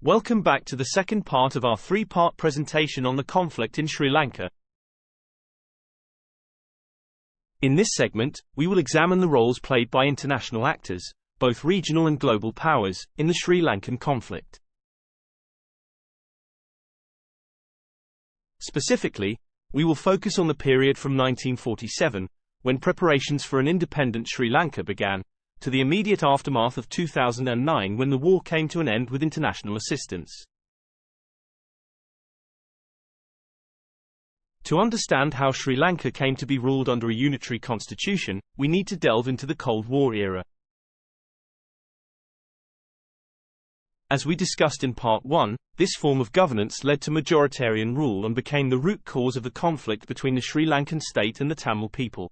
Welcome back to the second part of our three-part presentation on the conflict in Sri Lanka. In this segment, we will examine the roles played by international actors, both regional and global powers, in the Sri Lankan conflict. Specifically, we will focus on the period from 1947, when preparations for an independent Sri Lanka began, to the immediate aftermath of 2009 when the war came to an end with international assistance. To understand how Sri Lanka came to be ruled under a unitary constitution, we need to delve into the Cold War era. As we discussed in Part 1, this form of governance led to majoritarian rule and became the root cause of the conflict between the Sri Lankan state and the Tamil people.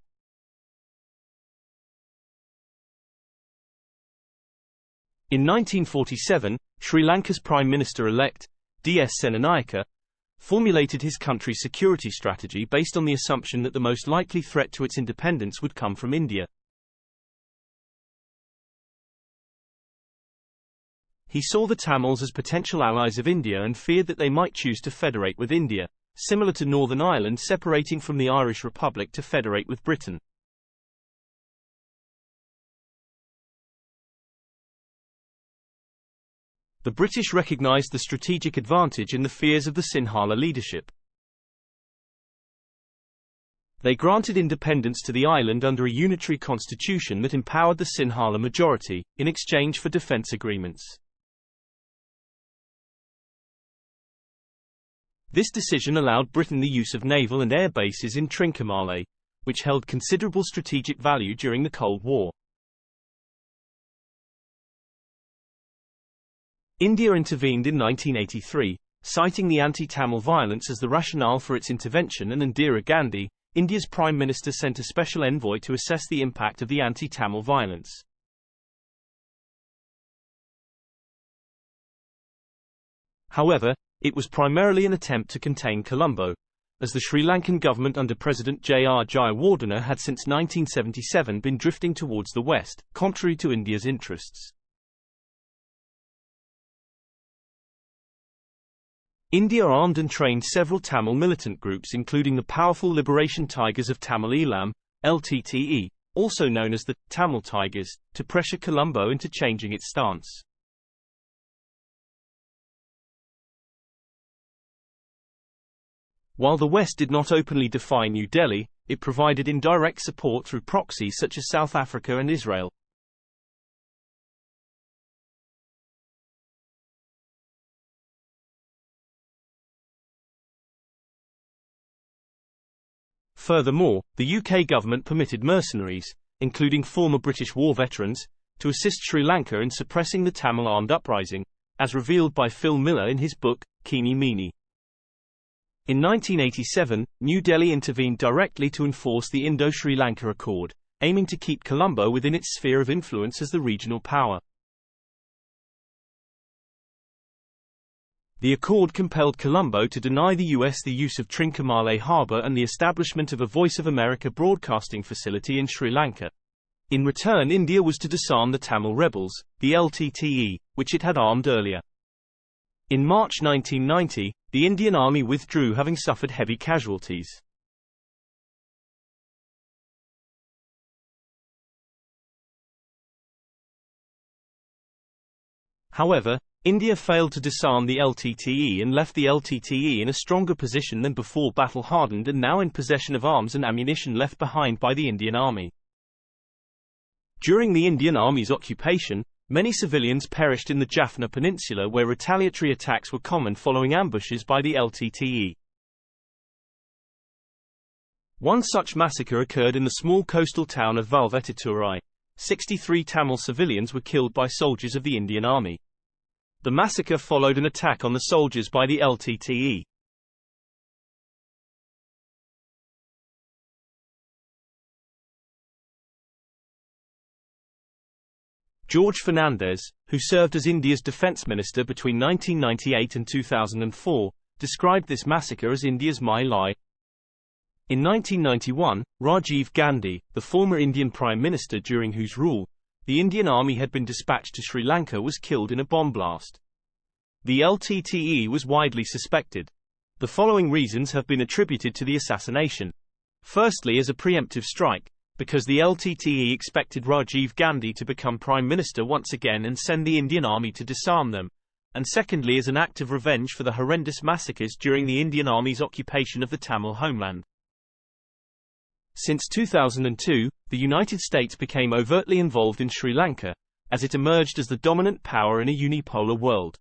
In 1947, Sri Lanka's Prime Minister-elect, D.S. Senanayake, formulated his country's security strategy based on the assumption that the most likely threat to its independence would come from India. He saw the Tamils as potential allies of India and feared that they might choose to federate with India, similar to Northern Ireland separating from the Irish Republic to federate with Britain. The British recognized the strategic advantage in the fears of the Sinhala leadership. They granted independence to the island under a unitary constitution that empowered the Sinhala majority, in exchange for defense agreements. This decision allowed Britain the use of naval and air bases in Trincomalee, which held considerable strategic value during the Cold War. India intervened in 1983, citing the anti-Tamil violence as the rationale for its intervention, and Indira Gandhi, India's Prime Minister, sent a special envoy to assess the impact of the anti-Tamil violence. However, it was primarily an attempt to contain Colombo, as the Sri Lankan government under President J.R. Jayawardena had since 1977 been drifting towards the west, contrary to India's interests. India armed and trained several Tamil militant groups, including the powerful Liberation Tigers of Tamil Eelam, LTTE, also known as the Tamil Tigers, to pressure Colombo into changing its stance. While the West did not openly defy New Delhi, it provided indirect support through proxies such as South Africa and Israel. Furthermore, the UK government permitted mercenaries, including former British war veterans, to assist Sri Lanka in suppressing the Tamil armed uprising, as revealed by Phil Miller in his book, Keeny Meeny. In 1987, New Delhi intervened directly to enforce the Indo-Sri Lanka Accord, aiming to keep Colombo within its sphere of influence as the regional power. The accord compelled Colombo to deny the US the use of Trincomalee Harbour and the establishment of a Voice of America broadcasting facility in Sri Lanka. In return, India was to disarm the Tamil rebels, the LTTE, which it had armed earlier. In March 1990, the Indian Army withdrew, having suffered heavy casualties. However, India failed to disarm the LTTE and left the LTTE in a stronger position than before, battle-hardened and now in possession of arms and ammunition left behind by the Indian Army. During the Indian Army's occupation, many civilians perished in the Jaffna Peninsula, where retaliatory attacks were common following ambushes by the LTTE. One such massacre occurred in the small coastal town of Valvetturai. 63 Tamil civilians were killed by soldiers of the Indian Army. The massacre followed an attack on the soldiers by the LTTE. George Fernandez, who served as India's defence minister between 1998 and 2004, described this massacre as India's My Lai. In 1991, Rajiv Gandhi, the former Indian Prime Minister during whose rule the Indian Army had been dispatched to Sri Lanka, was killed in a bomb blast. The LTTE was widely suspected. The following reasons have been attributed to the assassination. Firstly, as a preemptive strike, because the LTTE expected Rajiv Gandhi to become Prime Minister once again and send the Indian Army to disarm them, and secondly as an act of revenge for the horrendous massacres during the Indian Army's occupation of the Tamil homeland. Since 2002, the United States became overtly involved in Sri Lanka, as it emerged as the dominant power in a unipolar world.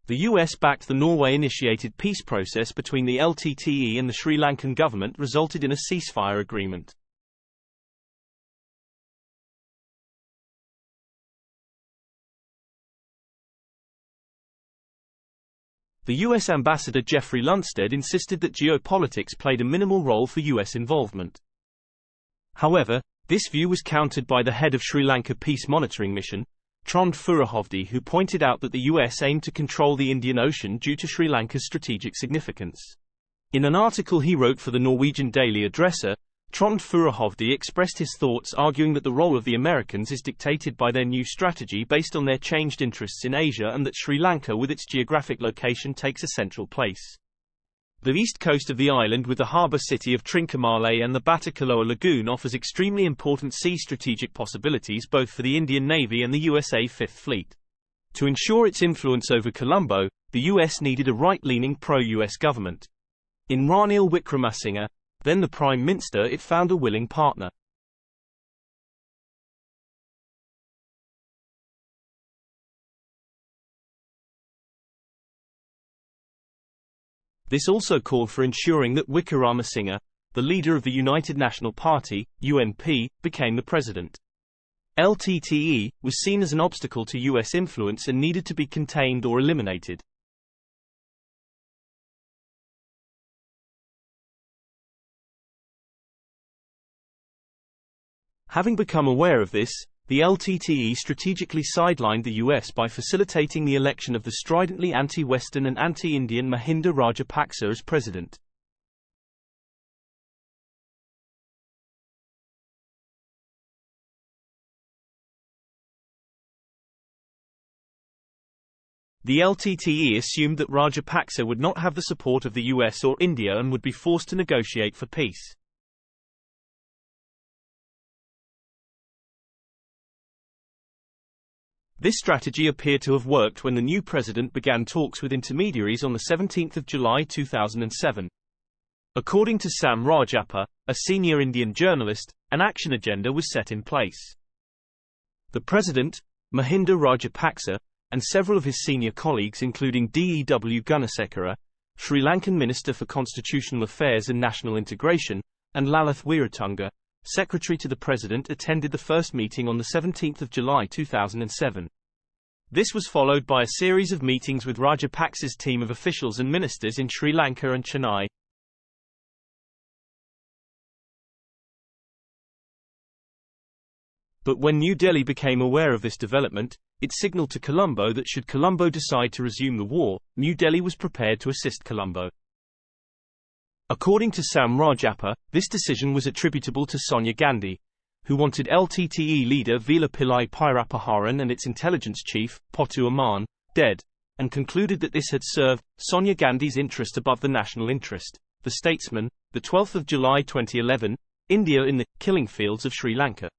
The US backed the Norway-initiated peace process between the LTTE and the Sri Lankan government resulted in a ceasefire agreement. The U.S. ambassador Jeffrey Lundstedt insisted that geopolitics played a minimal role for U.S. involvement. However, this view was countered by the head of Sri Lanka Peace Monitoring Mission, Trond Furuhovde, who pointed out that the U.S. aimed to control the Indian Ocean due to Sri Lanka's strategic significance. In an article he wrote for the Norwegian Daily Adresser, Trond Furuhovde expressed his thoughts, arguing that the role of the Americans is dictated by their new strategy based on their changed interests in Asia, and that Sri Lanka with its geographic location takes a central place. The east coast of the island with the harbour city of Trincomalee and the Batticaloa Lagoon offers extremely important sea strategic possibilities both for the Indian Navy and the USA Fifth Fleet. To ensure its influence over Colombo, the US needed a right-leaning pro-US government. In Ranil Wickremesinghe, then the Prime Minister, it found a willing partner. This also called for ensuring that Wickremesinghe, the leader of the United National Party, UNP, became the president. LTTE was seen as an obstacle to US influence and needed to be contained or eliminated. Having become aware of this, the LTTE strategically sidelined the US by facilitating the election of the stridently anti-Western and anti-Indian Mahinda Rajapaksa as president. The LTTE assumed that Rajapaksa would not have the support of the US or India and would be forced to negotiate for peace. This strategy appeared to have worked when the new president began talks with intermediaries on 17 July 2007. According to Sam Rajappa, a senior Indian journalist, an action agenda was set in place. The president, Mahinda Rajapaksa, and several of his senior colleagues including Dew Gunasekara, Sri Lankan Minister for Constitutional Affairs and National Integration, and Lalith Weeratunga, Secretary to the President, attended the first meeting on 17 July 2007. This was followed by a series of meetings with Rajapaksa's team of officials and ministers in Sri Lanka and Chennai. But when New Delhi became aware of this development, it signaled to Colombo that should Colombo decide to resume the war, New Delhi was prepared to assist Colombo. According to Sam Rajappa, this decision was attributable to Sonia Gandhi, who wanted LTTE leader Vela Pillai Pyrapaharan and its intelligence chief, Pottu Aman, dead, and concluded that this had served Sonia Gandhi's interest above the national interest. The Statesman, 12 July 2011, India in the killing fields of Sri Lanka.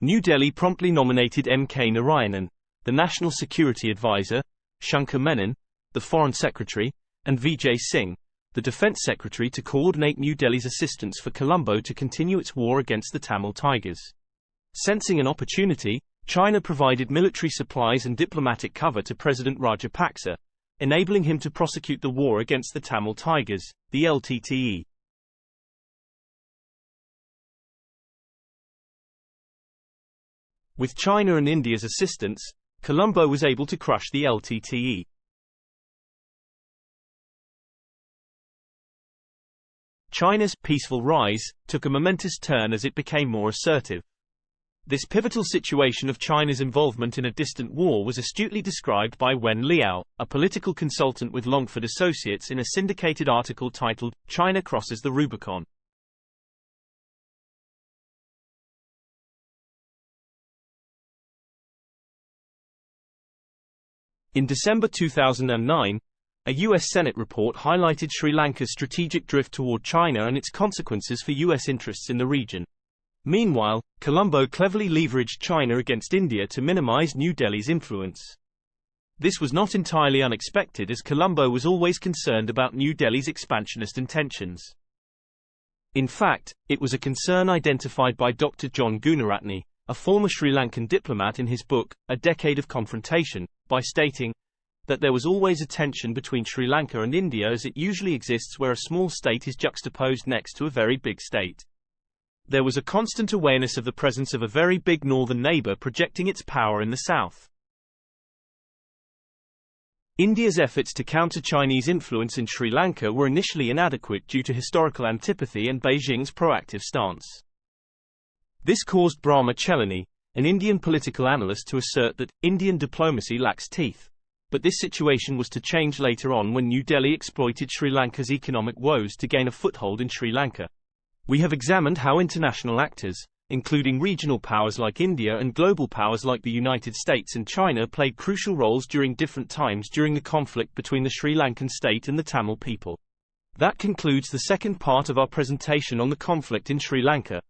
New Delhi promptly nominated M.K. Narayanan, the National Security Advisor, Shankar Menon, the Foreign Secretary, and Vijay Singh, the Defence Secretary, to coordinate New Delhi's assistance for Colombo to continue its war against the Tamil Tigers. Sensing an opportunity, China provided military supplies and diplomatic cover to President Rajapaksa, enabling him to prosecute the war against the Tamil Tigers, the LTTE. With China and India's assistance, Colombo was able to crush the LTTE. China's peaceful rise took a momentous turn as it became more assertive. This pivotal situation of China's involvement in a distant war was astutely described by Wen Liao, a political consultant with Longford Associates, in a syndicated article titled, "China Crosses the Rubicon." In December 2009, a U.S. Senate report highlighted Sri Lanka's strategic drift toward China and its consequences for U.S. interests in the region. Meanwhile, Colombo cleverly leveraged China against India to minimize New Delhi's influence. This was not entirely unexpected, as Colombo was always concerned about New Delhi's expansionist intentions. In fact, it was a concern identified by Dr. John Gunaratne, a former Sri Lankan diplomat, in his book, A Decade of Confrontation, by stating that there was always a tension between Sri Lanka and India, as it usually exists where a small state is juxtaposed next to a very big state. There was a constant awareness of the presence of a very big northern neighbor projecting its power in the south. India's efforts to counter Chinese influence in Sri Lanka were initially inadequate due to historical antipathy and Beijing's proactive stance. This caused Brahma Chelani, an Indian political analyst, to assert that Indian diplomacy lacks teeth. But this situation was to change later on when New Delhi exploited Sri Lanka's economic woes to gain a foothold in Sri Lanka. We have examined how international actors, including regional powers like India and global powers like the United States and China, played crucial roles during different times during the conflict between the Sri Lankan state and the Tamil people. That concludes the second part of our presentation on the conflict in Sri Lanka.